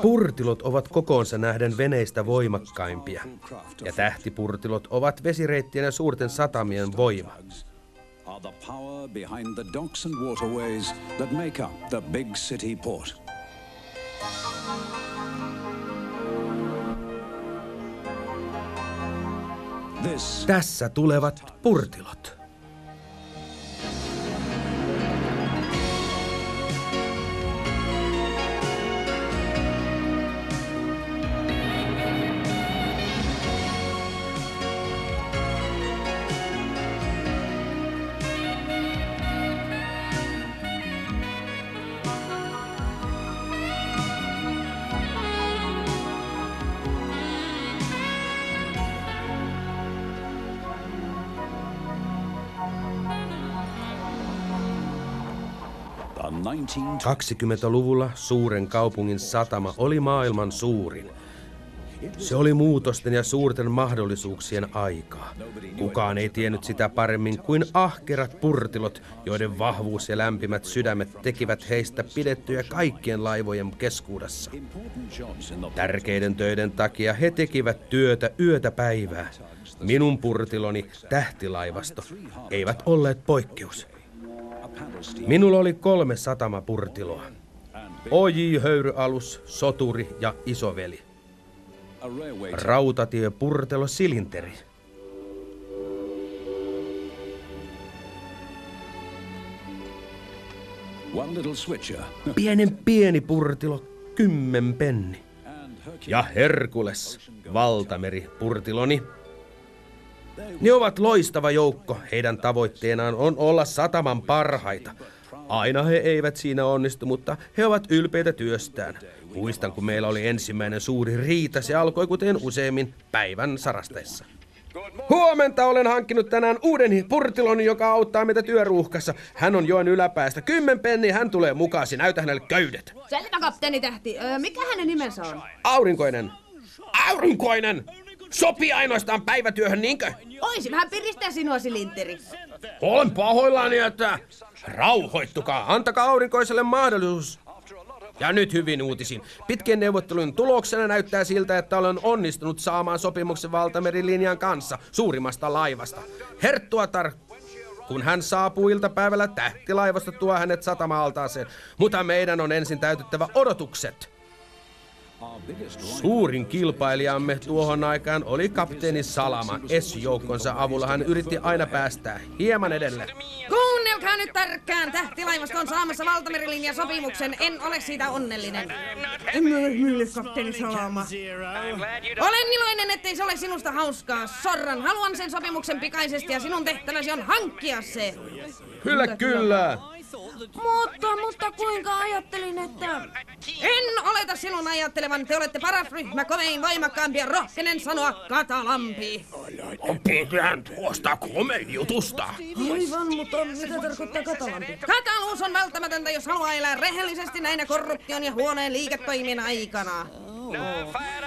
Purtilot ovat kokoonsa nähden veneistä voimakkaimpia, ja tähtipurtilot ovat vesireittien ja suurten satamien voima. Are the power behind the docks and waterways that make up the big city port. Tässä tulevat purtilot. The 20-luvulla suuren kaupungin satama oli maailman suurin. Se oli muutosten ja suurten mahdollisuuksien aikaa. Kukaan ei tiennyt sitä paremmin kuin ahkerat purtilot, joiden vahvuus ja lämpimät sydämet tekivät heistä pidettyjä kaikkien laivojen keskuudessa. Tärkeiden töiden takia he tekivät työtä yötä päivää. Minun purtiloni, tähtilaivasto, eivät olleet poikkeus. Minulla oli 3 satamapurtiloa. O.J. Höyryalus, Soturi ja Isoveli. Rautatiepurtelo Silinteri. Pieni purtilo, 10 penni. Ja Herkules, valtameri purtiloni. Ne ovat loistava joukko. Heidän tavoitteenaan on olla sataman parhaita. Aina he eivät siinä onnistu, mutta he ovat ylpeitä työstään. Muistan, kun meillä oli ensimmäinen suuri riita. Se alkoi kuten useimmin päivän sarasteessa. Huomenta, olen hankkinut tänään uuden purtilon, joka auttaa meitä työruuhkassa. Hän on joen yläpäästä. 10 penniä, hän tulee mukaasi. Näytä hänelle köydet. Selvä, kapteeni Tähti. Mikä hänen nimensä on? Aurinkoinen. Aurinkoinen! Sopii ainoastaan päivätyöhön, niinkö? Oisi vähän piristää sinua, Silinteri. Olen pahoillani, että... Rauhoittukaa, antakaa Aurinkoiselle mahdollisuus. Ja nyt hyvin uutisin. Pitkien neuvottelujen tuloksena näyttää siltä, että olen onnistunut saamaan sopimuksen valtamerilinjan kanssa suurimmasta laivasta. Herttuatar, kun hän saapuu iltapäivällä, tähtilaivasto tuo hänet satama-altaaseen. Mutta meidän on ensin täytettävä odotukset. Suurin kilpailijamme tuohon aikaan oli kapteeni Salama. S-joukkonsa avulla hän yritti aina päästää hieman edelle. Kuunnelkaa nyt tarkkaan. Tähtilaivasto on saamassa valtamerilinjasopimuksen. En ole siitä onnellinen. Emme ole mille, kapteeni Salama. Olen iloinen, ettei se ole sinusta hauskaa. Sorran, haluan sen sopimuksen pikaisesti ja sinun tehtäväsi on hankkia se. Kyllä. Mutta kuinka ajattelin, että... En oleta sinun ajattelevan. Te olette paras ryhmä, komein voimakkaampi ja rohkenen sanoa katalampi. Pidän tuosta komein jutusta. Aivan, mutta mitä tarkoittaa katalampi? Kataluus on välttämätöntä, jos haluaa elää rehellisesti näinä korruption ja huoneen liiketoimien aikana.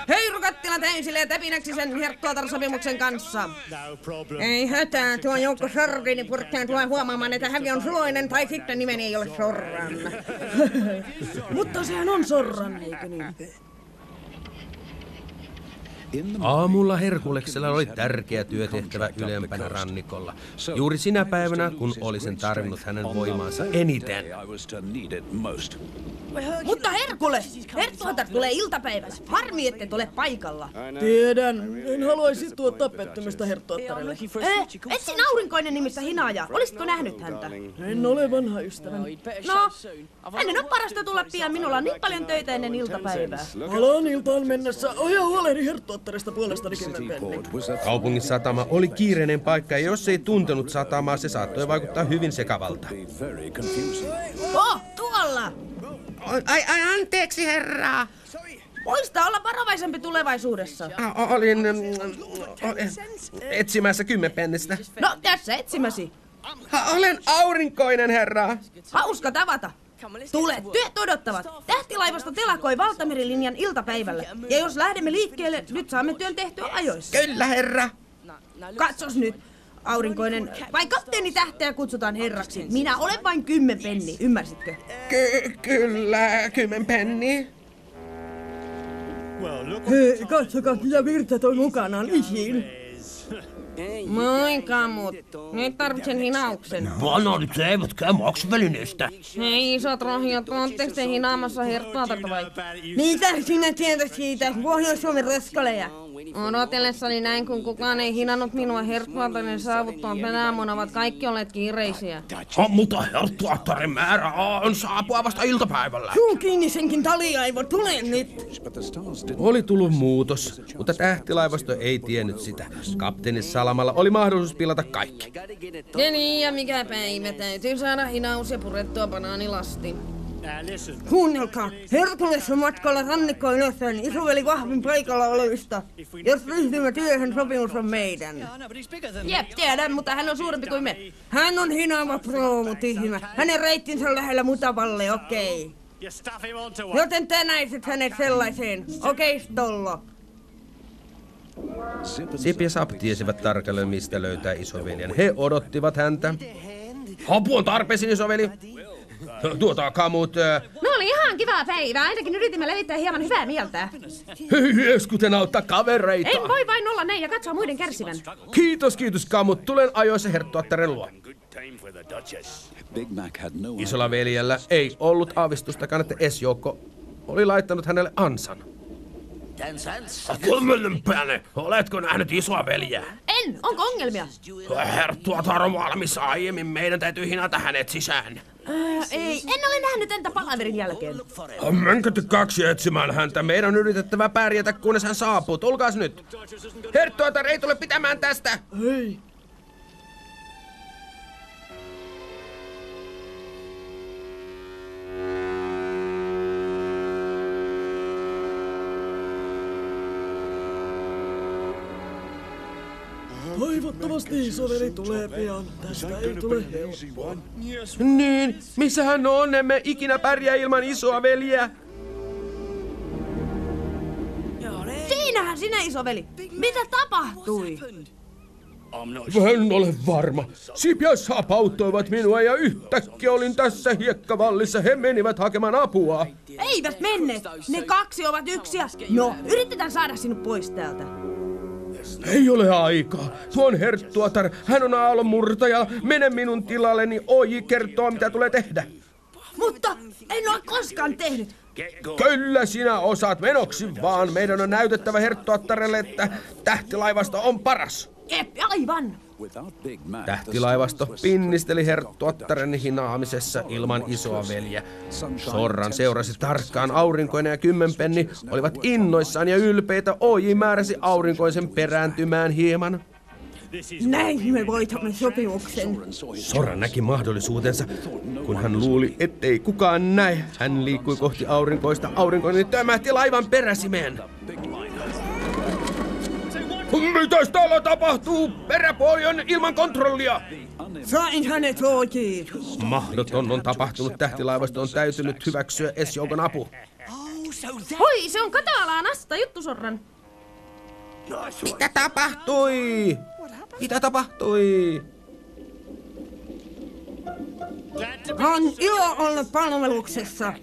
Höyrykattila täysille ja täpinäksi sen Herttuatar-sopimuksen kanssa. Ei hätää, tuo joukko sardiinipurkkeja tulee huomaamaan, että hävi on suloinen tai sitten nimeni ei ole Sorran. Mutta sehän on Sorran, eikö niin? Aamulla Herkuleksella oli tärkeä työtehtävä ylempänä rannikolla. Juuri sinä päivänä, kun olisin tarvinnut hänen voimaansa eniten. Mutta Herkules! Herttuatar tulee iltapäivällä. Harmi, ette tule paikalla. Tiedän. En haluaisi tuottaa pettymystä Herttuattarelle. Etsin Aurinkoinen nimistä hinaajaa. Olisitko nähnyt häntä? En ole vanha ystäväni. No, hänen on parasta tulla pian. Minulla on niin paljon töitä ennen iltapäivää. Palaan iltaan mennessä. Ja huolehdi Herttuattarista puolestani 10 penniä. Kaupungin satama oli kiireinen paikka ja jos ei tuntenut satamaa, se saattoi vaikuttaa hyvin sekavalta. Tuolla! Ai, anteeksi, herra. Muista olla varovaisempi tulevaisuudessa. Olin etsimässä 10 pennistä. No, tässä etsimäsi. Olen Aurinkoinen, herra. Hauska tavata. Tule, työt odottavat. Tähtilaivasto telakoi valtamerilinjan iltapäivällä. Ja jos lähdemme liikkeelle, nyt saamme työn tehtyä ajoissa. Kyllä, herra. Katsos nyt. Aurinkoinen, vai kapteeni Tähteä kutsutaan herraksi. Minä olen vain 10 penni, ymmärsitkö? Kyllä, 10 penniä. Hei, katsokaa mitä virta toi mukanaan isiin. Moi kamut. Nyt tarvitsen hinauksen. Bananit eivät käy maksuvälineestä. Hei isot rohjat, ootteko te hinaamassa herttuatarta vai? Mitä sinä tiedät siitä? Pohjois-Suomen roskaleja. Odotellessani näin, kun kukaan ei hinannut minua herttuattaren saavuttaan tänä aamuna, ovat kaikki olleet kiireisiä. Mutta herttuattaren määrä on saapua vasta iltapäivällä. Suu kiinni senkin taliaivo, tule nyt! Oli tullut muutos, mutta tähtilaivasto ei tiennyt sitä. Kapteeni Salamalla oli mahdollisuus pilata kaikki. Ja niin, ja mikä päivä täytyy saada hinaus ja purettua banaanilasti. Kuunnelkaa, Herkules on matkalla rannikkoon ylöspäin isoveli vahvin paikalla olevista. Jos ryhdymme työhön, sopimus on meidän. Jep, tiedän, mutta hän on suurempi kuin me. Hän on hinaava proomu tyhmä. Hänen reittinsä on lähellä mutavalle, okei. Joten te näisit hänet sellaiseen. Okei, Stollo. Sip ja Sap tiesivät tarkalleen, mistä löytää isoveljen. He odottivat häntä. Apu on tarpeeksi, isoveli. Kamut. No oli ihan kiva päivä. Ainakin yritimme levittää hieman hyvää mieltä. Hei, eskuten auttaa kavereita. En voi vain olla näin ja katsoa muiden kärsivän. Kiitos, Kamut. Tulen ajoissa herttuattaren luo. Isolla veljellä ei ollut aavistustakaan, että S-joukko oli laittanut hänelle ansan. 10 päne, oletko nähnyt isoa veljeä? En, onko ongelmia? Herttuattar on valmis aiemmin, meidän täytyy hinata hänet sisään. Ei, en ole nähnyt entä palaverin jälkeen. Menkö te kaksi etsimään häntä? Meidän on yritettävä pärjätä, kunnes hän saapuu. Tulkaas nyt. Herttuattar ei tule pitämään tästä. Hei. Toivottavasti isoveli tulee pian. Tästä ei tule helppoa. Niin, missä hän on? Emme ikinä pärjää ilman isoa veljeä. Siinähän sinä, isoveli. Mitä tapahtui? En ole varma. Sip ja Sap auttoivat minua ja yhtäkkiä olin tässä hiekkavallissa. He menivät hakemaan apua. Eivät menneet. Ne kaksi ovat yksi ja... No, yritetään saada sinut pois täältä. Ei ole aikaa. Tuon herttuatar, hän on aallonmurtaja. Mene minun tilalleni, Oji kertoo mitä tulee tehdä. Mutta en ole koskaan tehnyt. Kyllä sinä osaat, menoksi vaan. Meidän on näytettävä herttuattarelle, että tähtilaivasto on paras. Jep, aivan. Tähtilaivasto pinnisteli herttuattaren hinaamisessa ilman isoa veljeä. Sorran seurasi tarkkaan. Aurinkoinen ja Kymmenpenni olivat innoissaan ja ylpeitä. Oji määräsi aurinkoisen perääntymään hieman. Näin me voitamme sopimuksen. Sorra näki mahdollisuutensa. Kun hän luuli, ettei kukaan näe, hän liikkui kohti aurinkoista. Aurinkoinen tömähti laivan peräsimeen. Mitäs täällä tapahtuu? Peräpuoli on ilman kontrollia. Sain hänet, Oji. Mahdoton on tapahtunut. Tähtilaivasto on täytynyt hyväksyä S-joukon apu. Oi, se on Katalaan asta juttu, Sorran. Mitä tapahtui? Mitä tapahtui? On ilo olla palveluksessa.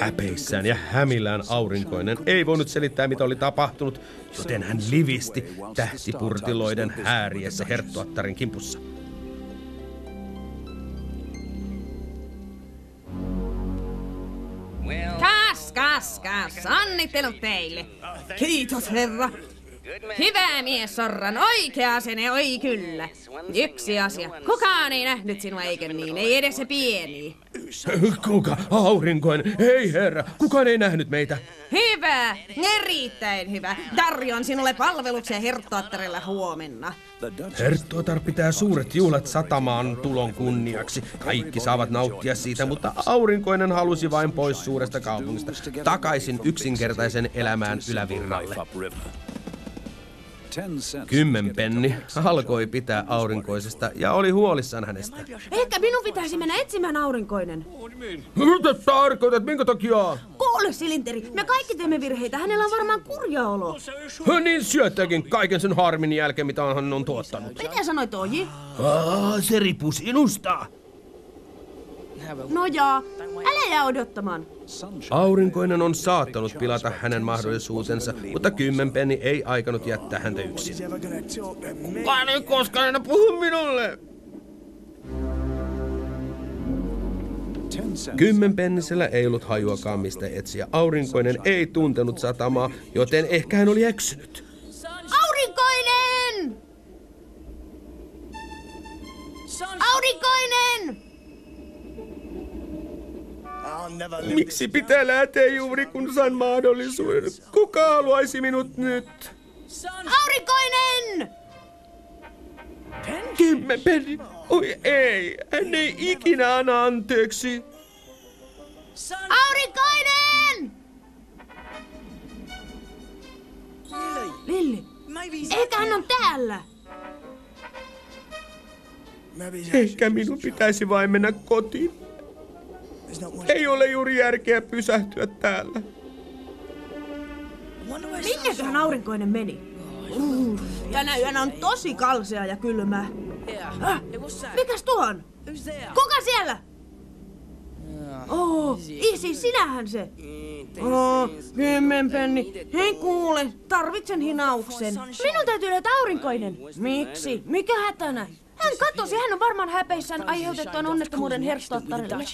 Häpeissään ja hämillään aurinkoinen ei voinut selittää, mitä oli tapahtunut, joten hän livisti tähtipurtiloiden hääriessä herttuattaren kimpussa. Kas, annittelut teille. Kiitos, herra. Hyvä mies, Sorran, oikea asenne, oi kyllä. Yksi asia, kukaan ei nähnyt sinua, eikö niin? Ei edes se pieni. Kuka? Aurinkoinen? Ei herra, kukaan ei nähnyt meitä. Hyvä, erittäin hyvä. Tarjoan sinulle palveluksia herttuattarella huomenna. Herttuatar pitää suuret juhlat satamaan tulon kunniaksi. Kaikki saavat nauttia siitä, mutta aurinkoinen halusi vain pois suuresta kaupungista. Takaisin yksinkertaisen elämään ylävirralle. Kymmenpenni alkoi pitää aurinkoisesta ja oli huolissaan hänestä. Ehkä minun pitäisi mennä etsimään aurinkoinen. Mitä tarkoitat? Minkä takia? Kuule, Silinteri, me kaikki teemme virheitä. Hänellä on varmaan kurja olo. Niin syöttäkin kaiken sen harmin jälkeen, mitä hän on tuottanut. Mitä sanoit, Oji? Se riippuu sinusta. Nojaa, älä jää odottamaan. Aurinkoinen on saattanut pilata hänen mahdollisuutensa, mutta Kymmenpenni ei aikonut jättää häntä yksin. Kukaan ei koskaan enää puhu minulle. Kymmenpennisellä ei ollut hajuakaan mistä etsiä. Aurinkoinen ei tuntenut satamaa, joten ehkä hän oli eksynyt. Aurinkoinen! Aurinkoinen! Miksi pitää lähteä juuri kun sain mahdollisuuden? Kuka haluaisi minut nyt? Aurinkoinen! Kymmenpenni! Oi ei, hän ei ikinä anna anteeksi. Aurinkoinen! Lilli, ehkä hän on täällä. Ehkä minun pitäisi vain mennä kotiin. Ei ole juuri järkeä pysähtyä täällä. Minneköhän Aurinkoinen meni? Tänä yönä on tosi kalsea ja kylmää. Mikäs tuon? Kuka siellä? Isi, sinähän se. Kymmenpenni. Hei kuule, tarvitsen hinauksen. Minun täytyy löytää Aurinkoinen. Miksi? Mikä hätänä? Hän katosi, hän on varmaan häpeissään aiheutettuaan onnettomuuden herttottarille.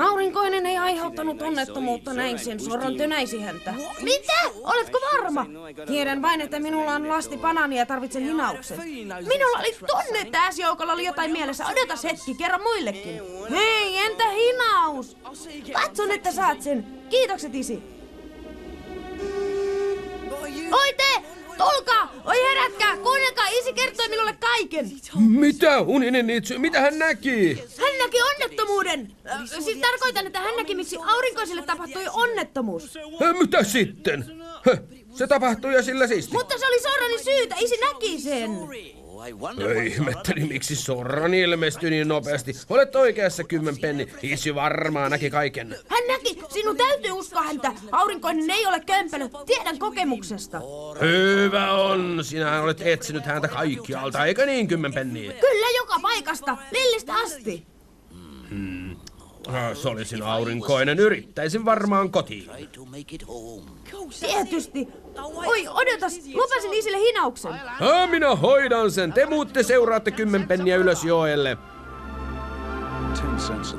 Aurinkoinen ei aiheuttanut onnettomuutta, näin sen suoraan tönäisi häntä. Mitä? Oletko varma? Tiedän vain, että minulla on lasti banaania ja tarvitsen hinauksen. Minulla oli tunne, että äsjoukolla oli jotain mielessä. Odotas hetki, kerro muillekin. Hei, entä hinaus? Katson, että saat sen. Kiitokset, isi. Oi te! Tulkaa! Oi herätkää! Kuunnelkaa, isi kertoi minulle kaiken. Mitä? Uninen niitsy? Mitä hän näki? Hän näki onnettomuuden. Siis tarkoitan, että hän näki, miksi Aurinkoiselle tapahtui onnettomuus. Mitä sitten? Se tapahtui ja sillä siisti. Mutta se oli Sorrani syytä, isi näki sen. Ihmetteli, miksi Sorrani ilmestyi niin nopeasti. Olet oikeassa, Kymmenpenni. Isi varmaan näki kaiken. Hän näki. Sinun täytyy uskoa häntä. Aurinkoinen ei ole kömpelö. Tiedän kokemuksesta. Hyvä on. Sinä olet etsinyt häntä kaikkialta, eikö niin, Kymmenpenni? Kyllä, joka paikasta. Lillistä asti. Se olisin Aurinkoinen. Yrittäisin varmaan kotiin. Tietysti. Oi, odotas. Lupasin isille hinauksen. Minä hoidan sen. Te muutte seuraatte Kymmenpenniä ylös joelle.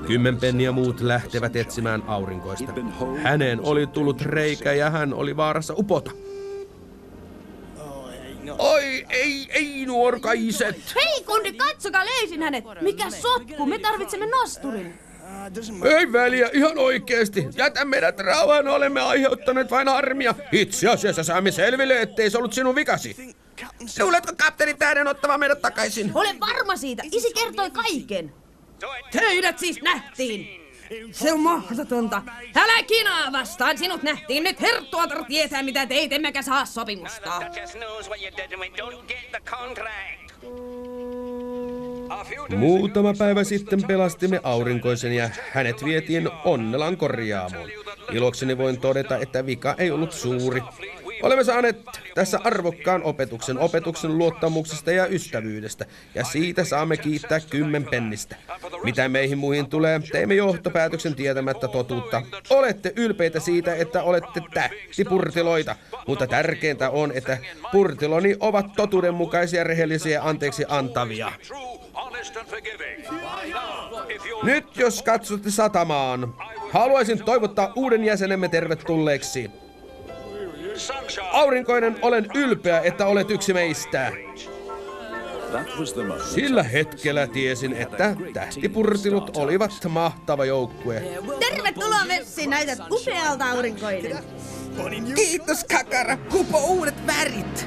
Kymmenpenni ja muut lähtevät etsimään Aurinkoista. Häneen oli tullut reikä ja hän oli vaarassa upota. Oi, ei nuorkaiset. Hei kundi, katsokaa, löysin hänet. Mikä sotku, me tarvitsemme nosturin. Ei väliä, ihan oikeesti. Jätä meidät rauhaan, olemme aiheuttaneet vain harmia. Itse asiassa saamme selville, ettei se ollut sinun vikasi. Luuletko kapteeni tähden ottamaan meidät takaisin? Olen varma siitä, isi kertoi kaiken. Teidät siis nähtiin. Se on mahdotonta. Älä kinaa vastaan, sinut nähtiin. Nyt Herttuatar tietää, mitä teit, emmekä saa sopimusta. Muutama päivä sitten pelastimme Aurinkoisen ja hänet vietiin Onnelan korjaamoon. Ilokseni voin todeta, että vika ei ollut suuri. Olemme saaneet tässä arvokkaan opetuksen luottamuksesta ja ystävyydestä, ja siitä saamme kiittää Kymmenpennistä. Mitä meihin muihin tulee, teimme johtopäätöksen tietämättä totuutta. Olette ylpeitä siitä, että olette tähtipurtiloita, mutta tärkeintä on, että purtiloni ovat totuudenmukaisia, rehellisiä ja anteeksi antavia. Nyt jos katsotte satamaan, haluaisin toivottaa uuden jäsenemme tervetulleeksi. Aurinkoinen, olen ylpeä, että olet yksi meistä. Sillä hetkellä tiesin, että tähtipurtilut olivat mahtava joukkue. Tervetuloa messiin, näytät upealta, Aurinkoinen. Kiitos, Kakara. Kupo uudet värit.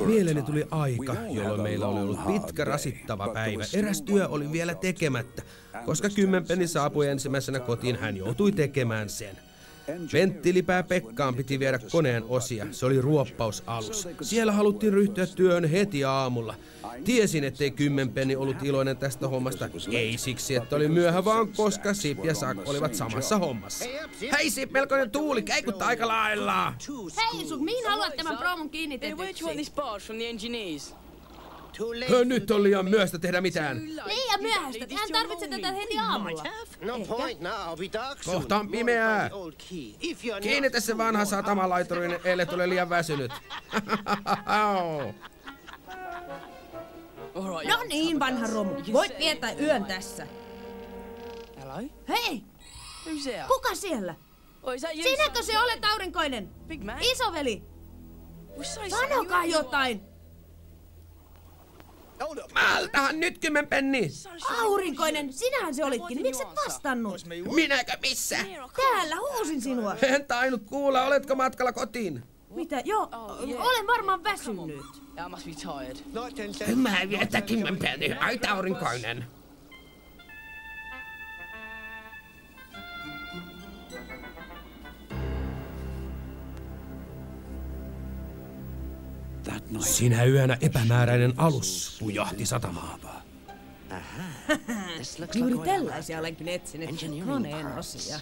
Mieleeni tuli aika, jolloin meillä oli ollut pitkä rasittava päivä. Eräs työ oli vielä tekemättä. Koska kymmenpenni saapui ensimmäisenä kotiin, hän joutui tekemään sen. Venttiilipää Pekkaan piti viedä koneen osia. Se oli ruoppausalus. Siellä haluttiin ryhtyä työhön heti aamulla. Tiesin, ettei kymmenpenni ollut iloinen tästä hommasta. Ei siksi, että oli myöhä, vaan koska Sip ja Sak olivat samassa hommassa. Hei Sip, melkoinen tuuli, keikuttaa aika lailla. Hei Suk, mihin haluat tämän proomun kiinnitetyksi? Nyt on liian myöhäistä tehdä mitään. Liian myöhäistä, hän tarvitsee tätä heti aamulla. Kohta on pimeää. Kiinnitä se vanha satamalaiturin, ellei tule liian väsynyt. No niin, vanha romu. Voit viettää yön tässä. Hei! Kuka siellä? Sinäkö se olet, aurinkoinen? Isoveli! Sanokaa jotain! Maltahan nyt kymmenpenni! Aurinkoinen, sinähän se olitkin. Miksi et vastannut? Minäkö missä? Täällä huusin sinua. En tainnut kuulla, oletko matkalla kotiin? Mitä? Joo, olen varmaan väsynyt. Mä vietä kymmenpenni, aita aurinkoinen. Sinä yönä epämääräinen alus pujahti satamaan. Juuri tällaisia olenkin etsinyt koneen osia.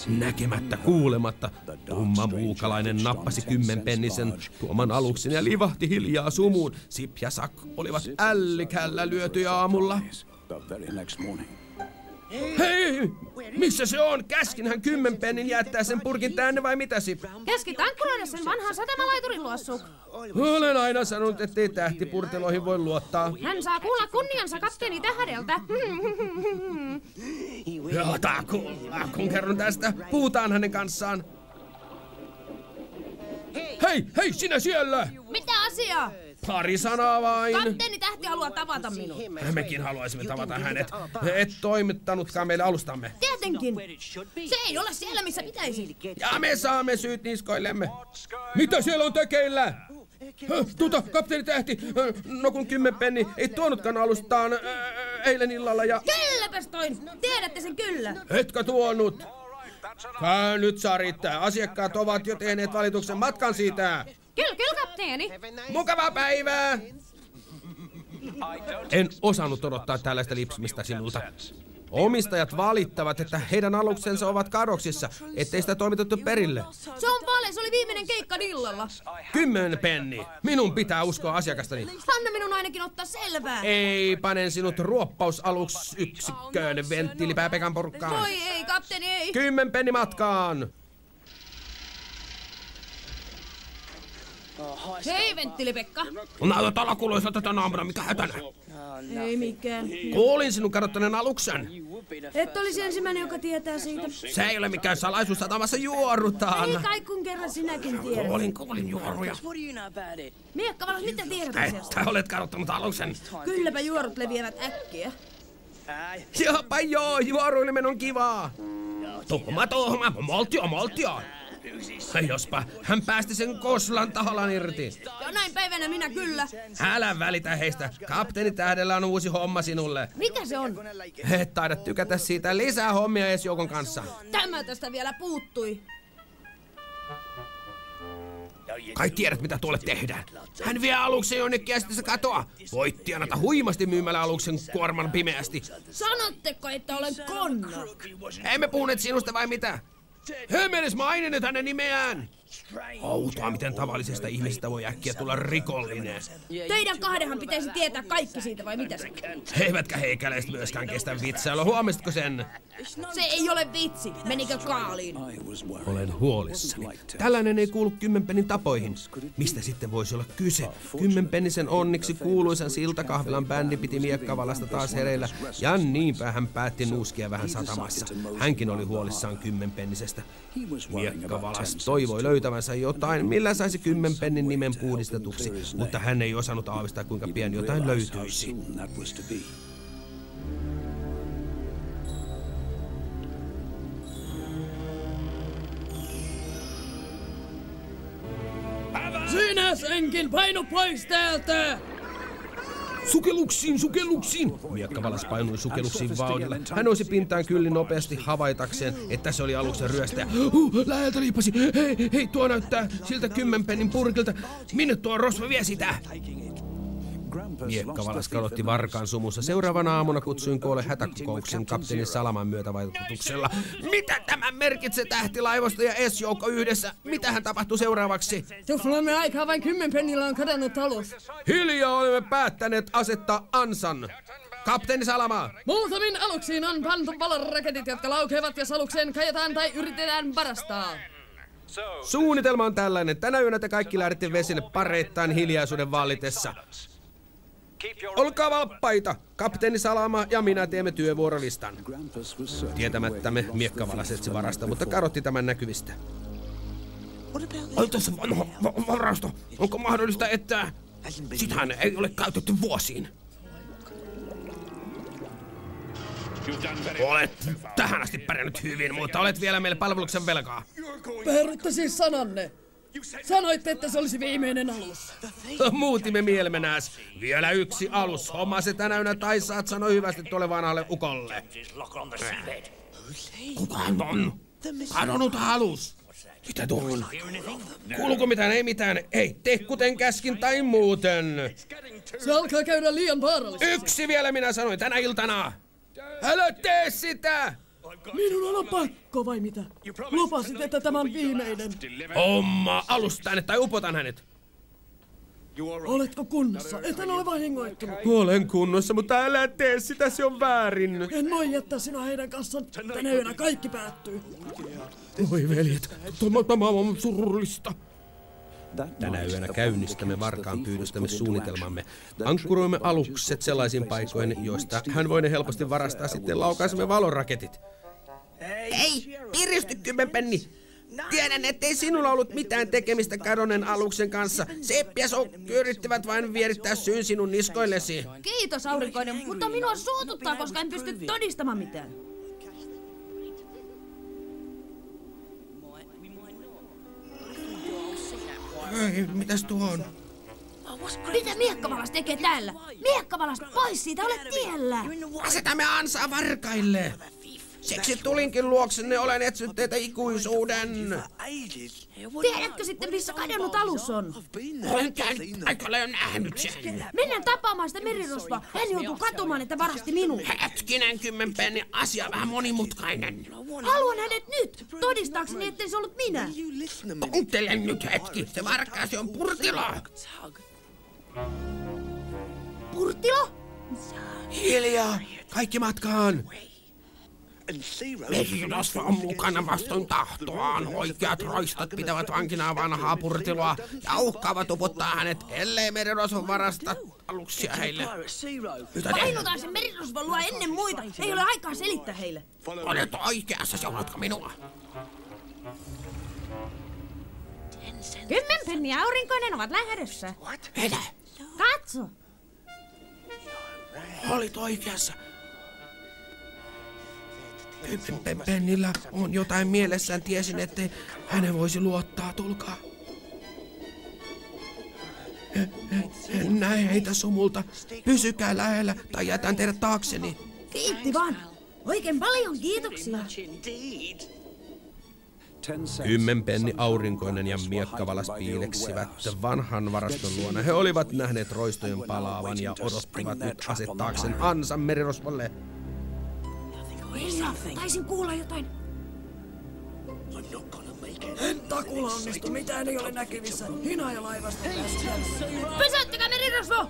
Näkemättä kuulematta, tumma muukalainen nappasi kymmenpennisen tuoman aluksen ja livahti hiljaa sumuun. Sip ja Sak olivat ällikällä lyötyjä aamulla. Hei! Missä se on? Käskinhän kymmenpennin jättää sen purkin tänne vai mitä, Sip? Käskit ankkuroida sen vanhan satamalaiturin luo, Suk. Olen aina sanonut, ettei tähtipurteloihin voi luottaa. Hän saa kuulla kunniansa kapteeni Tähdeltä. Jota kuulla, kun kerron tästä. Puhutaan hänen kanssaan. Hei, sinä siellä! Mitä asiaa? Pari sanaa vain. Kapteeni Tähti haluaa tavata minut. Mekin haluaisimme tavata hänet. Et toimittanutkaan meille alustamme. Tietenkin. Se ei ole siellä, missä pitäisi. Ja me saamme syyt niskoillemme. Mitä siellä on tekeillä? Kapteeni Tähti, no kun kymmenpenni ei tuonutkaan alustaan eilen illalla ja... Kylläpäs toin! Tiedätte sen kyllä! Etkö tuonut? Käy nyt, saa riittää. Asiakkaat ovat jo tehneet valituksen matkan siitä. Kyllä, kapteeni. Mukavaa päivää! En osannut odottaa tällaista lipsumista sinulta. Omistajat valittavat, että heidän aluksensa ovat kadoksissa, ettei sitä toimitettu perille. Se on vale, se oli viimeinen keikka illalla. 10 penni. Minun pitää uskoa asiakastani. Anna minun ainakin ottaa selvää. Ei, panen sinut ruoppausaluksyksikköön venttiilipää Pekan porukkaan. Voi ei, kapteeni ei. 10 penni matkaan. Hei, venttiilipekka. Näytät alakuloiselta tänä aamuna, mikä hätänä? Ei mikään. Kuulin sinun kadottaneen aluksen. Et olisi ensimmäinen, joka tietää siitä. Se ei ole mikään salaisuus, satamassa juorutaan. Ei kai kun kerran sinäkin tiedät. Kuulin juoruja. Miekka, mitä tiedät asiasta? Että olet kadottanut aluksen. Kylläpä juorut leviävät äkkiä. Jopa joo, juoruileminen on kivaa. Tuhma, moltio. Jospa hän päästi sen koslan tahallaan irti. Jonain päivänä minä kyllä. Älä välitä heistä. Kapteeni Tähdellä on uusi homma sinulle. Mikä se on? Et taida tykätä siitä. Lisää hommia esjoukon kanssa. Tämä tästä vielä puuttui. Kai tiedät, mitä tuolle tehdään. Hän vie aluksen jonnekin ja sitten se katoaa. Voit tienata huimasti myymällä aluksen kuorman pimeästi. Sanotteko, että olen konna? Emme puhuneet sinusta vai mitä? Emme edes maininneet hänen nimeään. Outoa, miten tavallisesta ihmisestä voi äkkiä tulla rikollinen. Teidän kahdenhan pitäisi tietää kaikki siitä, vai mitä se? Eivätkä heikäläiset myöskään kestä vitsailua. Huomasitko sen? Se ei ole vitsi. Menikö kaaliin? Olen huolissani. Tällainen ei kuulu kymmenpennin tapoihin. Mistä sitten voisi olla kyse? Kymmenpennisen onniksi kuuluisan Siltakahvilan bändi piti Miekkavalasta taas hereillä. Ja niinpä hän päätti nuuskia vähän satamassa. Hänkin oli huolissaan kymmenpennisestä. Miekkavalas toivoi löytävänsä jotain, millä saisi kymmenpennin nimen puhdistetuksi, mutta hän ei osannut aavistaa, kuinka pian jotain löytyisi. Sinä Minä senkin, painu pois täältä! Sukelluksiin, sukelluksiin! Miekkavalas painui sukelluksiin vauhdilla. Hän nousi pintaan kyllin nopeasti havaitakseen, että se oli aluksen ryöstäjä. Läheltä liipasi. Hei, tuo näyttää siltä 10 pennin purkilta. Minne tuo rosvo vie sitä? Miekkavalas kalotti varkaan sumussa. Seuraavana aamuna kutsuin koolle hätäkokouksen kapteeni Salaman myötävaikutuksella. Mitä tämä merkitsee tähtilaivosta ja S-joukko yhdessä? Mitähän tapahtuu seuraavaksi? Tuflaamme aikaa, vain 10 pennillä on kadonnut alus. Hiljaa olemme päättäneet asettaa ansan. Kapteeni Salama! Muutamiin aluksiin on pantu valoraketit, jotka laukeavat, jos alukseen kajataan tai yritetään varastaa. Suunnitelma on tällainen. Tänä yönä te kaikki lähdette vesille pareittain hiljaisuuden vallitessa. Olkaa valppaita! Kapteeni Salama ja minä teemme työvuorolistan. Tietämättämme Miekkavalas etsi varasta, mutta kadotti tämän näkyvistä. Oi tuossa vanha varasto. Onko mahdollista, että sitähän ei ole käytetty vuosiin? Olet tähän asti pärjännyt hyvin, mutta olet vielä meille palveluksen velkaa. Perutte siis sananne. Sanoitte, että se olisi viimeinen alus. Muutimme mielmenääs. Vielä yksi alus. Homma se tänä yönä tai saat sanoa hyvästi tuolle vanhalle ukolle. Kuka on? Kadonnut alus. Mitä tuo on? Kuuluuko mitään? Ei mitään. Ei, tee kuten käskin tai muuten. Se alkaa käydä liian vaarallisesti. Yksi vielä minä sanoin tänä iltana. Älä tee sitä! Minun on pakko vai mitä? Lupasit, että tämä on viimeinen. Homma alus tänne tai upotan hänet. Oletko kunnossa? Etän ole vahingoittunut. Olen kunnossa, mutta älä tee sitä, se on väärin. En voi jättää sinua heidän kanssaan. Tänä yönä kaikki päättyy. Oi veljet, tämä on surullista. Tänä yönä käynnistämme varkaan pyydystämme suunnitelmamme. Ankkuroimme alukset sellaisiin paikoihin, joista hän voi ne helposti varastaa, sitten laukaisemme valoraketit. Ei, piristy 10 penni. Tiedän, ettei sinulla ollut mitään tekemistä kadonneen aluksen kanssa. Seppi ja Soukki yrittivät vain vierittää syyn sinun niskoillesi. Kiitos, aurinkoinen, mutta minua suututtaa, koska en pysty todistamaan mitään. Ei, mitäs tuo on? Mitä Miekkavalas tekee täällä? Miekkavalas, pois siitä, olet tiellä! Asetamme ansaa varkaille. Siksi tulinkin luoksenne, olen etsinyt teitä ikuisuuden. Tiedätkö sitten, missä kadonnut alus on? Olen käynyt paikalla jo nähnyt sen. Mennään tapaamaan sitä merirosvoa. Hän joutuu katumaan, että varasti minun. Hetkinen, 10 penni, asia vähän monimutkainen. Haluan hänet nyt, todistaakseni, ettei se ollut minä. Kuuntele nyt hetki, se varkaasi on Purtilo. Purtilo? Hiljaa, kaikki matkaan. Merirosvo on mukana vastoin tahtoaan. Oikeat roistot pitävät vankina vanhaa Purtiloa ja uhkaavat upottaa hänet, ellei merirosvo varasta aluksia heille. Painutaan sen merirosvon luo ennen muita. Ei ole aikaa selittää heille. Olet oikeassa, seuraatko minua? 10 penniä aurinkoinen ovat lähdössä. Mitä? Katso. Olit oikeassa. Pennillä on jotain mielessään, tiesin, ettei hänen voisi luottaa, tulkaa. En näe heitä sumulta. Pysykää lähellä tai jätän teidät taakseni. Kiitti vaan. Oikein paljon kiitoksia. 10 penni aurinkoinen ja Miekkavalas piileksivät vanhan varaston luona. He olivat nähneet roistojen palaavan ja odottivat nyt asettaakseen ansan merirosvolle. Taisin kuulla jotain. En takulla onnistu, mitään ei ole näkyvissä. Hinaaja laivasta. Pysäyttäkää merirosvo!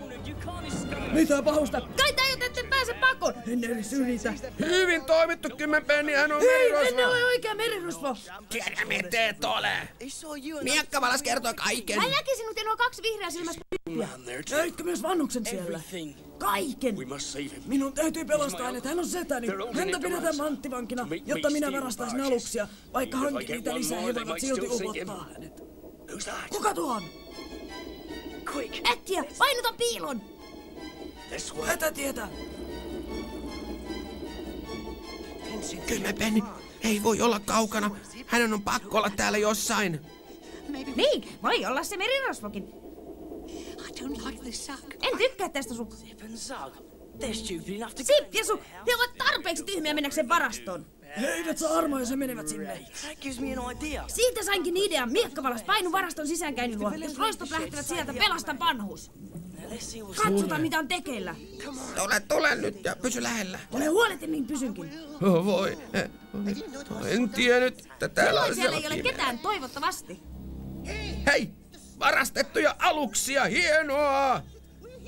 Mitä pahusta? Kai te ette pääse pakoon! En edes yritä. Hyvin toimittu, 10 penniä, hän on Hei, merirosvo. en ole oikea merirosvo. Tiedä, mitä et ole. Miekkavalas kertoo kaiken. Hän näki sinut ja nuo 2 vihreää silmästä tyyppiä. Näitkö myös vannuksen siellä? Kaiken. Minun täytyy pelastaa hänet, hän on setäni. Häntä pidetään manttivankina, jotta minä varastaisin aluksia. Vaikka hankin niitä lisää, he voivat silti upottaa hänet. Kuka tuo on? Äkkiä, painuta piilon! Hätätietä. 10 penni, ei voi olla kaukana. Hänen on pakko olla täällä jossain. Niin, voi olla se merirosvokin. En tykkää tästä Suk. Sip ja Suk, he ovat tarpeeksi tyhmiä mennäkseen varastoon. He eivät saa armoa, jos he menevät sinne. Siitä sainkin idean. Miekkavalas painu varaston sisäänkäynnin luo. Jos roistot lähtevät sieltä, pelasta vanhus. Katsotaan mitä on tekeillä. Tule nyt ja pysy lähellä. Ole huoletimmin pysynkin. Voi. En tiennyt, että täällä on Siellä ei ole ketään, toivottavasti. Hei! Varastettuja aluksia, hienoa!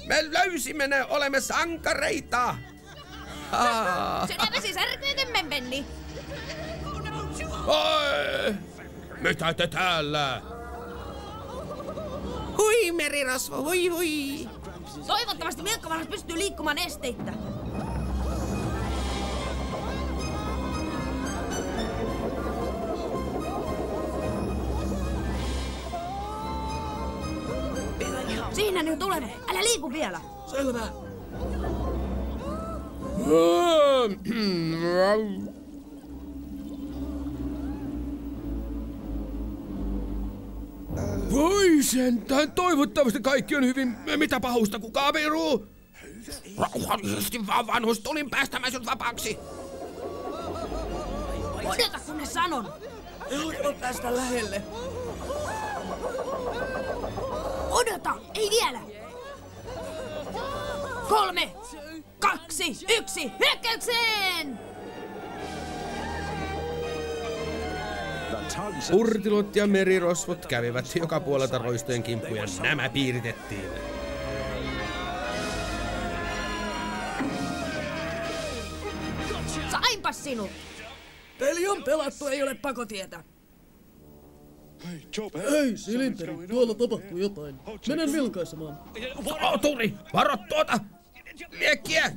Me löysimme ne, olemme sankareita! Sydämesi särkyykö, Penni? Oi! Mitä te täällä? Hui, merirosvo, hui hui! Toivottavasti Miekkavalas pystyy liikkumaan esteittä. Siinä ne tulevat. Älä liiku vielä. Selvä. Voi sentään, toivottavasti kaikki on hyvin. Mitä pahusta kukaan viruu? Rauhallisesti vaan vanhus, tulin päästämään sut vapaaksi. Odota kun ne sanon. He alkavat päästä lähelle. Odota, ei vielä. 3, 2, 1, hyökkäykseen! Urtilot ja merirosvot kävivät joka puolelta roistojen kimppuun ja nämä piiritettiin. Sainpas sinut! Peli on pelattu, ei ole pakotietä. Hei, Silinteri, tuolla tapahtuu jotain. Menen vilkaisemaan. Soturi, varo tuota! Liekkiä!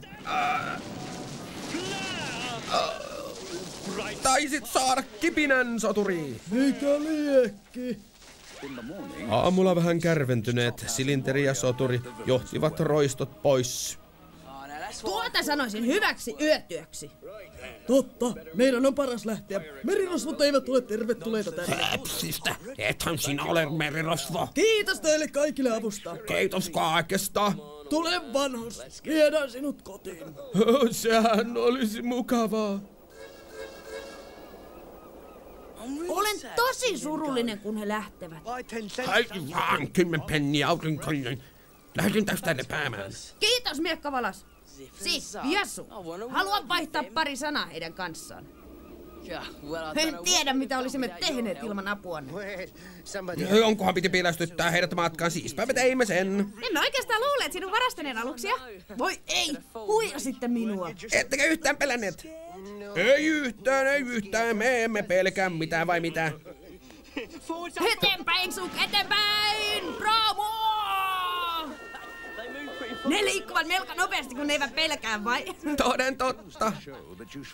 Taisit saada kipinän, soturi! Mikä liekki? Aamulla vähän kärventyneet Silinteri ja soturi johtivat roistot pois. Tuota sanoisin hyväksi yötyöksi. Totta, meidän on paras lähteä. Merirosvot eivät ole tervetulleita tänne. Hepsistä, ethän sinä ole merirosvo. Kiitos teille kaikille avusta. Kiitos kaikesta. Tule vanhus, viedään sinut kotiin. Sehän olisi mukavaa. Olen tosi surullinen, kun he lähtevät. Hei vaan, 10 penniä aurinkoinen. Lähdin tästä lepäämään. Kiitos, Miekkavalas. Sip ja Suk. Haluan vaihtaa pari sanaa heidän kanssaan. En tiedä, mitä olisimme tehneet ilman apuanne. Onkohan piti piilästyttää heidät matkaan, siispä me teimme sen. Emme oikeastaan luulleet sinun varastaneen aluksia. Voi ei, huijasitte minua. Ettekä yhtään pelänneet? Ei yhtään, me emme pelkää mitään vai mitä? Eteenpäin, Suk, eteenpäin! Bravo! Ne liikkuvat melko nopeasti, kun ne eivät pelkää, vai? Toden totta.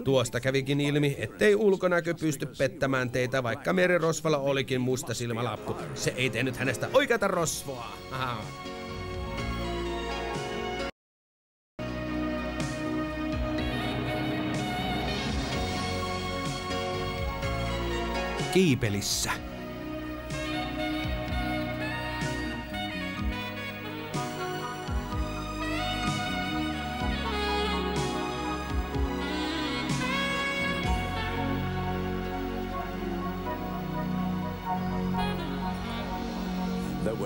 Tuosta kävikin ilmi, ettei ulkonäkö pysty pettämään teitä, vaikka merirosvalla olikin musta silmälappu. Se ei tehnyt hänestä oikeata rosvoa. Aha. Kiipelissä.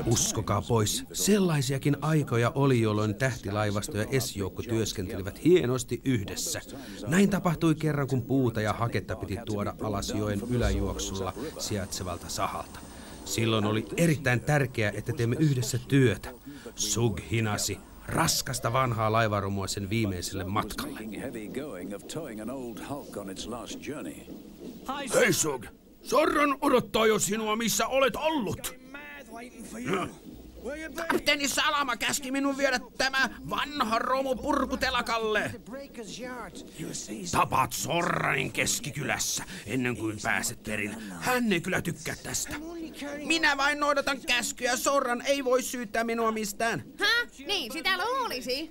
Uskokaa pois, sellaisiakin aikoja oli, jolloin tähtilaivasto ja esijoukko työskentelivät hienosti yhdessä. Näin tapahtui kerran, kun puuta ja haketta piti tuoda alas joen yläjuoksulla sijaitsevalta sahalta. Silloin oli erittäin tärkeää, että teemme yhdessä työtä. Sug hinasi raskasta vanhaa laivarumua sen viimeiselle matkalle. Hei Sug, Sorran odottaa jo sinua, missä olet ollut. Kapteeni Salama käski minun viedä tämä vanha romu purkutelakalle. Tapaat Sorranin keskikylässä ennen kuin pääset perille. Hän ei kyllä tykkää tästä. Minä vain noudatan käskyä. Sorran ei voi syyttää minua mistään. Häh? Niin, sitä luulisi.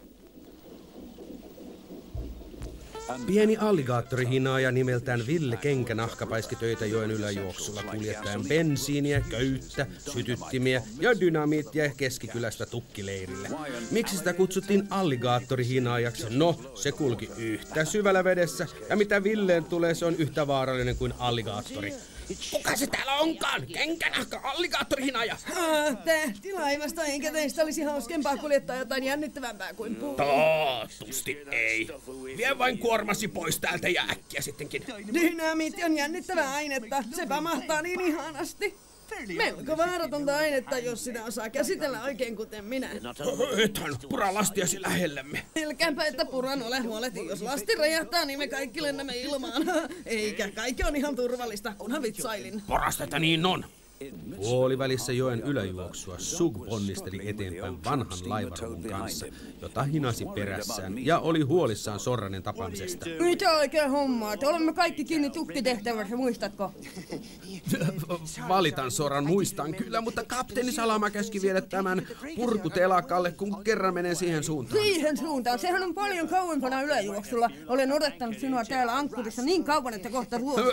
Pieni alligaattorihinaaja nimeltään Ville Kenkänahka paiski töitä joen yläjuoksulla kuljettaen bensiiniä, köyttä, sytyttimiä ja dynamiittia Keskikylästä tukkileirille. Miksi sitä kutsuttiin alligaattorihinaajaksi? No, se kulki yhtä syvällä vedessä ja mitä Villeen tulee, se on yhtä vaarallinen kuin alligaattori. Kuka se täällä onkaan? Kenkänahka, alligaattorihinaaja. Tähtilaivasta, eikä teistä olisi hauskempaa kuljettaa jotain jännittävämpää kuin puu. Taatusti ei. Vie vain kuormasi pois täältä ja äkkiä sittenkin. Dynamiitti on jännittävää ainetta. Se pamahtaa niin ihanasti. Melko vaaratonta ainetta, jos sitä osaa käsitellä oikein kuten minä. Ethän pura lastiasi lähellemme. Pelkäänpä, että puran ole huoleti. Jos lasti räjähtää, niin me kaikki lennämme ilmaan. Eikä kaikki on ihan turvallista, kunhan vitsailin. Porastetta niin on. Puolivälissä joen yläjuoksua Sug ponnisteli eteenpäin vanhan laivaruvun kanssa, jota hinasi perässään ja oli huolissaan Sorranen tapaamisesta. Mitä oikein hommaa? Te olemme kaikki kiinni tukkitehtävässä, muistatko? Valitan Soran, muistan kyllä, mutta kapteeni Salama käski viedä tämän purkutelakalle, kun kerran menen siihen suuntaan. Siihen suuntaan? Sehän on paljon kauempana yläjuoksulla. Olen odottanut sinua täällä ankkurissa niin kauan, että kohta ruoat.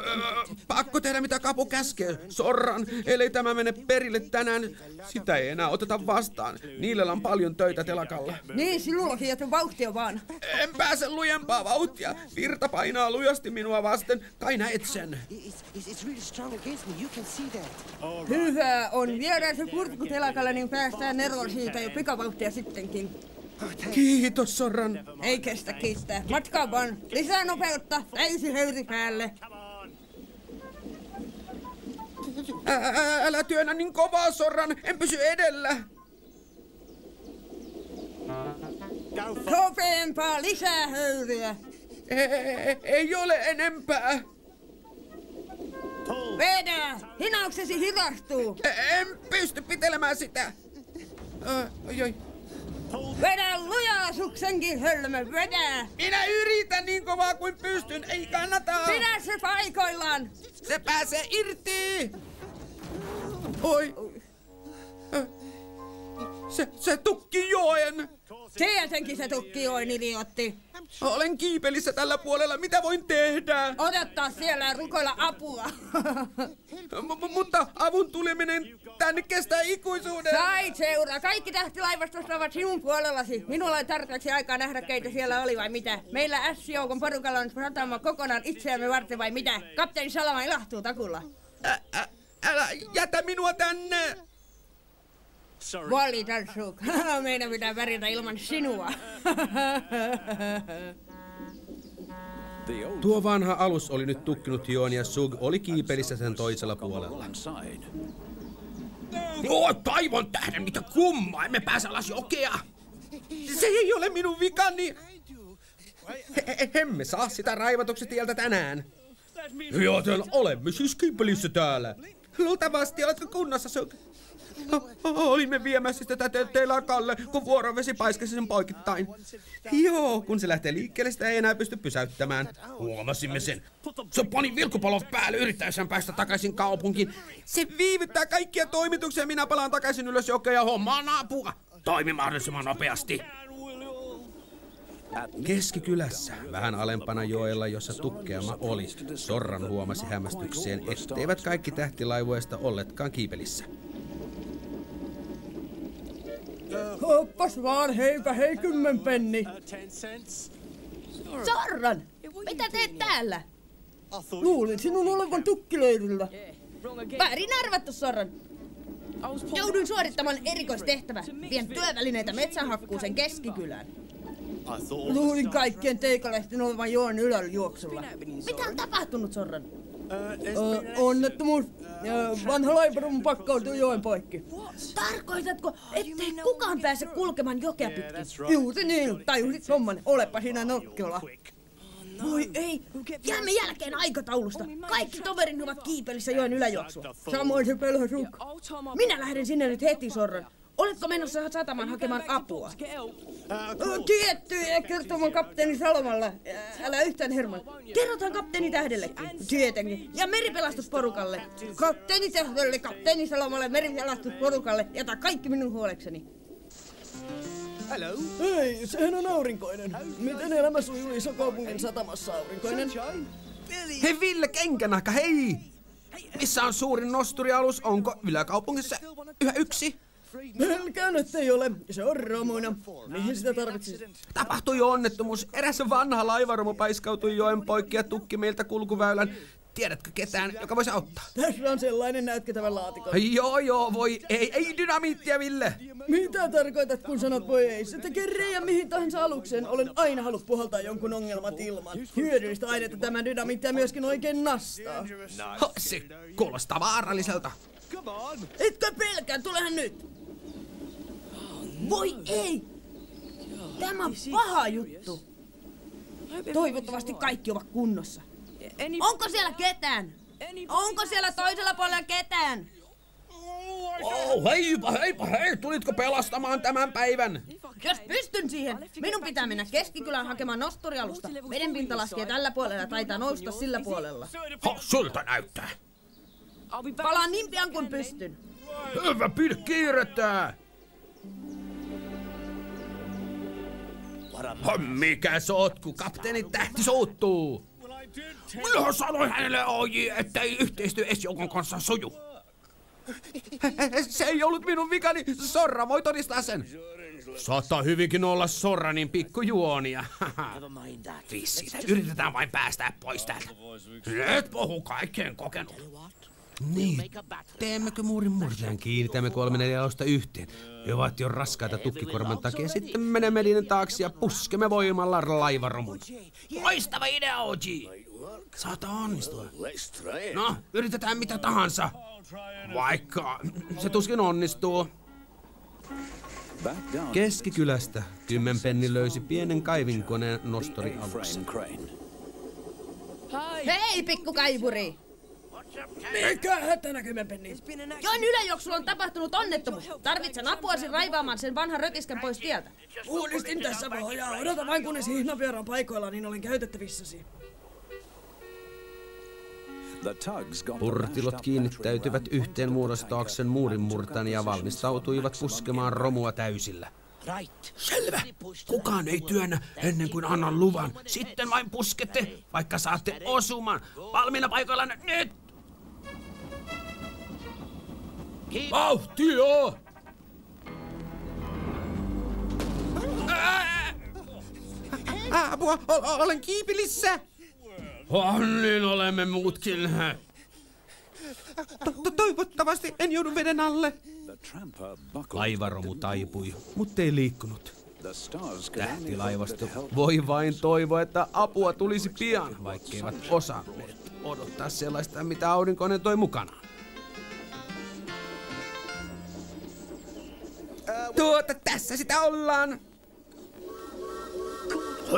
Pakko tehdä mitä kapu käskee. Sorran, ellei tämä mene perille tänään, sitä ei enää oteta vastaan. Niillä on paljon töitä telakalla. Niin, sinullakin jätä vauhtia vaan. En pääse lujempaa vauhtia. Virta painaa lujasti minua vasten. Kai näet sen. Hyvä on. Viedään se purkutelakalle, niin päästään eroon siitä jo pikavauhtia sittenkin. Kiitos, Sorran. Ei kestä kiittää. Matkaa vaan. Lisää nopeutta. Täysi höyri päälle. Älä työnnä niin kovaa, Sorran. En pysy edellä. Nopeampaa, lisää höyryä. Ei ole enempää. Vedä! Hinauksesi hidastuu. En pysty pitelemään sitä. Oi. Vedä lujaa, suksenkin hölmö, vedä! Minä yritän niin kovaa kuin pystyn. Ei kannata. Pidä se paikoillaan. Se pääsee irti. Oi. Se tukki joen. Tietenkin se tukki joen, idiootti. Olen kiipelissä tällä puolella. Mitä voin tehdä? Odottaa siellä ja rukoilla apua. Mutta avun tuleminen tänne kestää ikuisuuden. Sait seuraa. Kaikki tähtilaivastosta ovat sinun puolellasi. Minulla ei tarpeeksi aikaa nähdä, keitä siellä oli vai mitä. Meillä S-joukon porukalla on satama kokonaan itseämme varten vai mitä. Kapteeni Salama ilahtuu takulla. Älä jätä minua tänne. Valitan, Sug. Meidän pitää pärjätä ilman sinua. Tuo vanha alus oli nyt tukkinut joon ja Sug oli kiipelissä sen toisella puolella. Taivon tähden, mitä kummaa, emme pääse alas jokea. Se ei ole minun vikani. Emme saa sitä raivatuksi tieltä tänään. Joten olemme siis kiipelissä täällä. Luultavasti oletko kunnossa, Sug? Olimme viemässä sitä telakalle, kun vuorovesi paiskasi sen poikittain. Joo, kun se lähtee liikkeelle, sitä ei enää pysty pysäyttämään. Huomasimme sen. Se pani vilkupalot päälle yrittäessään päästä takaisin kaupunkiin. Se viivyttää kaikkia toimituksia, minä palaan takaisin ylös jokea ja hommaan apua. Toimi mahdollisimman nopeasti. Keskikylässä, vähän alempana joella, jossa tukkeama oli, Sorran huomasi hämmästykseen, etteivät kaikki tähtilaivoista olleetkaan kiipelissä. Hoppas vaan, heipä hei 10 penni. Sorran! Mitä teet täällä? Luulin sinun olevan tukkileirillä. Väärin arvattu, Sorran. Jouduin suorittamaan erikoistehtävä. Vien työvälineitä metsänhakkuuseen Keskikylään. Luulin kaikkien teikalehtin olevan joen yläjuoksulla. Mitä on tapahtunut, Sorran? Onnettomuus. Vanha laivaruvun pakkautui joen poikki. Tarkoitatko, ettei kukaan pääse kulkemaan jokea pitkin? Juuri niin, tajusit homman. Olepa sinä nokkeula. Voi ei, jäämme jälkeen aikataulusta. Kaikki toverini ovat kiipelissä joen yläjuoksua. Samoin se pelhä Sug. Minä lähden sinne nyt heti, Sorran. Oletko menossa satamaan hakemaan apua? Tietty, kertomaan kapteeni Salomalle. Älä yhtään herman. Kerrotaan kapteeni Tähdellekin. Tietenkin. Ja meripelastusporukalle. Kapteeni Tähdelle, kapteeni Salomalle, meripelastusporukalle. Jätä kaikki minun huolekseni. Hei, sehän on aurinkoinen. Miten elämä sujuu isokaupungin satamassa, aurinkoinen? Hei Ville Kenkänahka, hei! Missä on suurin nosturialus? Onko yläkaupungissa yhä yksi? Pelkään, ettei ole. Se on romuina. Mihin sitä tarvitsisit? Tapahtui onnettomuus. Eräs vanha laivaromu paiskautui joen poikki ja tukki meiltä kulkuväylän. Tiedätkö ketään, joka voisi auttaa? Tässä on sellainen näytketävä laatikon. Joo, voi ei dynamiittia, Ville! Mitä tarkoitat, kun sanot voi ei? Se tekee reijän mihin tahansa alukseen. Olen aina halunnut puhaltaa jonkun ongelmat ilman. Hyödyllistä ainetta tämä dynamiittia myöskin oikein nastaa. Se kuulostaa vaaralliselta. Etkö pelkää, tulehan nyt! Voi ei! Tämä on paha juttu. Toivottavasti kaikki ovat kunnossa. Onko siellä ketään? Onko siellä toisella puolella ketään? Heipä, tulitko pelastamaan tämän päivän? Jos pystyn siihen, minun pitää mennä keskikylään hakemaan nosturialusta. Vedenpinta laskee tällä puolella ja taitaa nousta sillä puolella. Sulta näyttää. Palaan niin pian kuin pystyn. Hyvä, pidä kiirettä! Mikä sotku? Kapteeni Tähti suuttuu! Minä sanoin hänelle ettei yhteistyö S-joukon kanssa suju. Se ei ollut minun vikani. Sorra voi todistaa sen. Saattaa hyvinkin olla Sorranin pikkujuonia. Vissiitä yritetään vain päästää pois täältä. Nyt puhu kaikkeen kokenut. Niin, teemmekö muurin murteen? Kiinnitämme 3-4 alusta yhteen. Ne ovat jo raskaita tukkikorman takia. Sitten menemme niiden taakse ja puskemme voimalla laivaromun. Loistava idea, OG! Saattaa onnistua. No, yritetään mitä tahansa. Vaikka se tuskin onnistuu. Keskikylästä Kymmenpenni löysi pienen kaivinkoneen nostorialuksen. Hei, pikkukaivuri! Mikä hätänä, Kymmenpenni? Joen yläjuoksulla on tapahtunut onnettomuus. Tarvitsen apuasi raivaamaan sen vanhan rötiskän pois tieltä. Uudistin tässä pohjaa. Odota vain kunnes hihnavieran paikoilla, niin olen käytettävissäsi. Purtilot kiinnittäytyvät yhteen muodostaakseen muurinmurtan ja valmistautuivat puskemaan romua täysillä. Selvä! Kukaan ei työnnä ennen kuin annan luvan. Sitten vain puskette, vaikka saatte osuman. Valmiina paikoillanne nyt! Vauhtia! Apua, olen kiipilissä! Niin olemme muutkin. Toivottavasti en joudu veden alle. Laivaromu taipui, mutta ei liikkunut. Tähtilaivasto voi vain toivoa, että apua tulisi pian, vaikkeivat osanneet odottaa sellaista, mitä aurinkoinen toi mukanaan. Tässä sitä ollaan.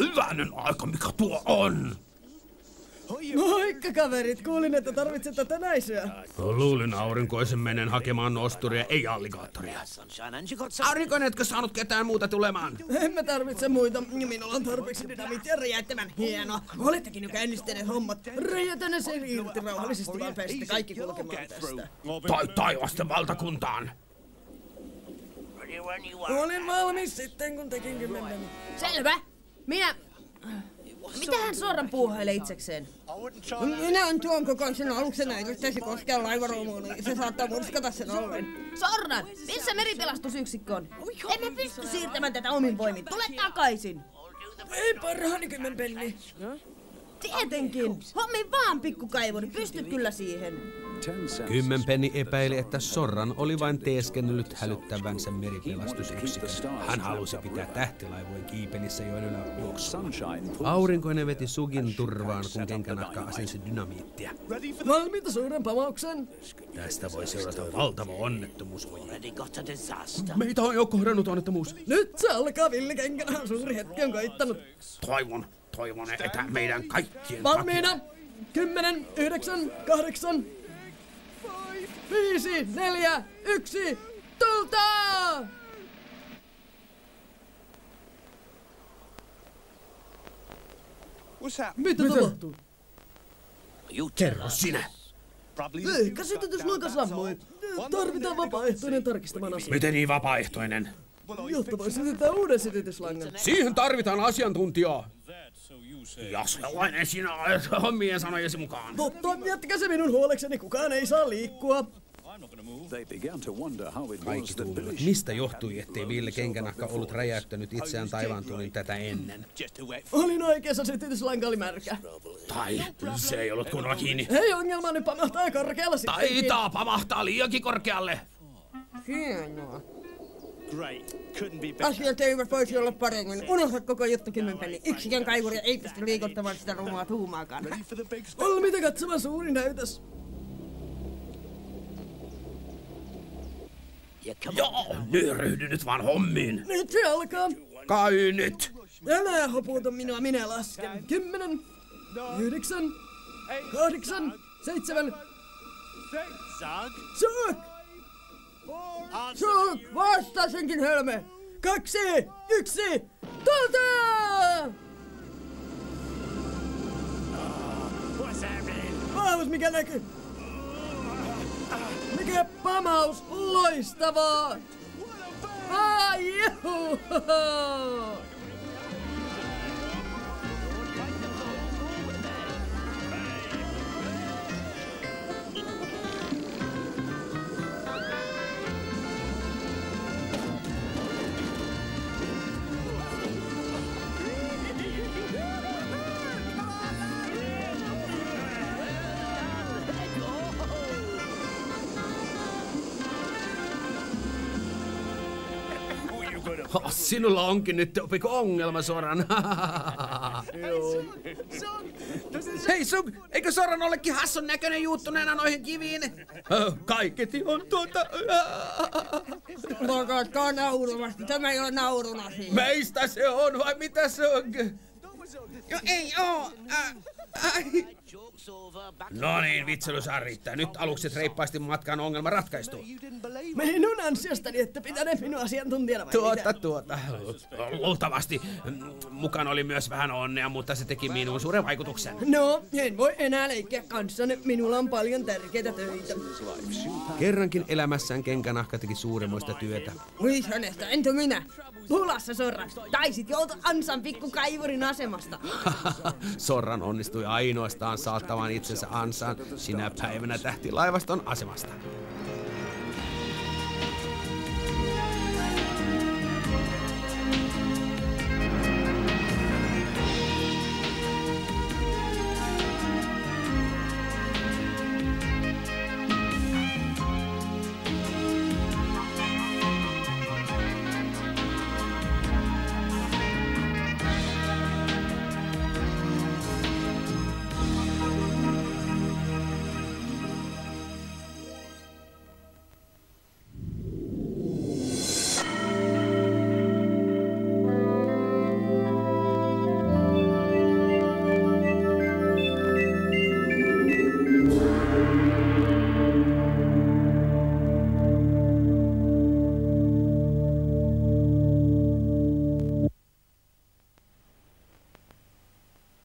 Hyvänen aika, mikä tuo on? Moikka kaverit, kuulin, että tarvitsette tänäisyä. Luulin aurinkoisen menen hakemaan nosturia, ei alligaattoria. Aurinkoinen, etkö saanut ketään muuta tulemaan? Emme tarvitse muita, minulla on tarpeeksi dynamiittia räjäyttävän hienoa. Olettekin jo käynnistäneet hommat. Räjäytänne sen irti rauhallisesti, vaan pääsitte kaikki kulkemaan tästä. Taivasten valtakuntaan. Olin valmis sitten, kun tekin Kymmenpenni. Selvä. Mitähän Sorran puuhailee itsekseen? Minä on tuon kokoisen aluksen yrittäisi koskea laivaromuun, niin se saattaa murskata sen ollen. Sorran! Missä meripelastusyksikkö on? Emme pysty siirtämään tätä omin voimin. Tule takaisin! Ei parhaani Kymmenpenni. Tietenkin! Hommi vaan, pikkukaivuri. Pystyt kyllä siihen. Kymmenpenni epäili, että Sorran oli vain teeskennellyt hälyttävänsä meripelastusyksikön. Hän halusi pitää tähtilaivojen kiipelissä joen yläjuoksulla. Aurinkoinen veti Sugin turvaan, kun Kenkänahka asensi dynamiittia. Valmiita suuren pamauksen? Tästä voi seurata valtava onnettomuus. Meitä on jo kohdannut onnettomuus. Nyt se alkaa, Ville Kenkänahka. Suuri hetki on koittanut. Toivon, että meidän kaikkien valmiina! 10, 9, 8, 5, 4, 1, tulta! Mitä tapahtuu? Kerro sinä. Ehkä sytytysluoka sammui. Tarvitaan vapaaehtoinen tarkistamaan asiaa. Miten niin vapaaehtoinen? jotta voi sytyttää uuden sytytyslangan. Siihen tarvitaan asiantuntijaa. Ja sellainen sinä olet hommien sanojesi mukaan. Totta, jättäkää se minun huolekseni, kukaan ei saa liikkua. They began to wonder how it was Kaikki that luulivat, Billy mistä johtui, ettei Ville Kenkänahka ollut räjäyttänyt itseään taivaantulin tätä ennen. Olin oikeassa, sytytyslanka oli märkä. Tai se ei ollut kunnolla kiinni. Ei ongelma, nyt pamahtaa korkealla sittenkin. Taitaa pamahtaa liiankin korkealle. Hienoa. Asiat eivät voisi olla paremmin. Unohda koko juttu kymmenpenni. Yksikään kaivuri ei pysty liikuttamaan sitä rumaa tuumaakaan. Valmiita katsomaan suuri näytös. Joo, nyt ryhdy nyt vaan hommiin. Nyt se alkaa. Kai nyt. Älä hopuuta minua, minä lasken. 10, 9, 8, 7. Suuk! Suuk! Vastasinkin, hölmö! 2, 1, tuolta! Pamaus, mikä näkyy? Mikä pamaus? Loistavaa! Ai juhu! Sinulla onkin nyt ongelma, Soran. Hei Sug, eikö Soran olekin hassun näköinen juuttuneena noihin kiviin? Kaiketi on Lakatkaa naurumasta, tämä ei ole naurun asia. Meistä se on, vai mitä se on? Jo ei oo. No niin, vitsely saa riittää. Nyt aluksi reippaasti matkaan ongelma ratkaistu. Minun ansiostani, että pitäneet minun asiantuntijana vai Tuota. Luultavasti. Mukaan oli myös vähän onnea, mutta se teki minuun suuren vaikutuksen. No, en voi enää leikkiä kanssanne. Minulla on paljon tärkeitä töitä. Kerrankin elämässään Kenkänahka teki suuremmoista työtä. Ui hänestä, entä minä? Pulassa, Sorra. Taisit joutua ansan pikkukaivurin asemasta. Sorran onnistui ainoastaan saattamaan itsensä ansaan sinä päivänä tähtilaivaston asemasta.